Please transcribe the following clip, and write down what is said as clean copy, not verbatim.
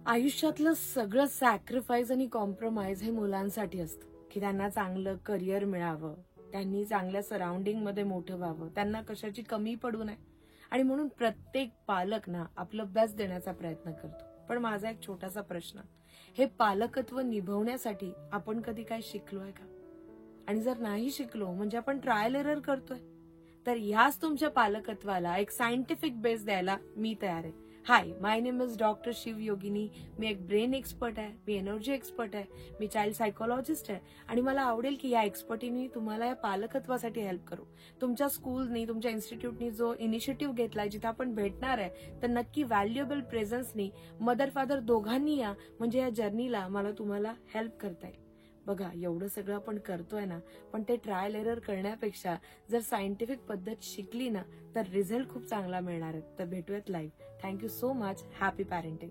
आयुष्यातलं सगळं सॅक्रिफाईस आणि कॉम्प्रोमाइज हे मुलांसाठी असतं, की त्यांना चांगलं करिअर मिळावं, त्यांनी चांगल्या सराउंडिंग मध्ये मोठं व्हावं, त्यांना कशाची कमी पडू नये. आणि म्हणून प्रत्येक पालक ना आपलं बेस्ट देण्याचा प्रयत्न करतो. पण माझा एक छोटासा प्रश्न, हे पालकत्व निभवण्यासाठी आपण कधी काय शिकलोय का? आणि जर नाही शिकलो म्हणजे आपण ट्रायल एरर करतोय. तर ह्याच तुमच्या पालकत्वाला एक सायंटिफिक बेस द्यायला मी तयार आहे. हाय, माय नेम इज डॉक्टर शिव योगिनी. मी एक ब्रेन एक्सपर्ट आहे, मी एनर्जी एक्सपर्ट आहे, मी चाइल्ड सायकोलॉजिस्ट आहे. आणि मला आवडेल की या एक्सपर्टीनी तुम्हाला या पालकत्वासाठी हेल्प करू. तुमच्या स्कूलनी, तुमच्या इन्स्टिट्यूटनी जो इनिशिएटिव्ह घेतलाय, जिथे आपण भेटणार आहे, तर नक्की व्हॅल्युएबल प्रेझन्सनी मदर फादर दोघांनी या, म्हणजे या जर्नीला मला तुम्हाला हेल्प करता येईल. बघा, एवढं सगळं आपण करतोय ना, पण ते ट्रायल एरर करण्यापेक्षा जर सायंटिफिक पद्धत शिकली ना, तर रिझल्ट खूप चांगला मिळणार आहे. तर भेटूयात live. Thank you so much. Happy parenting.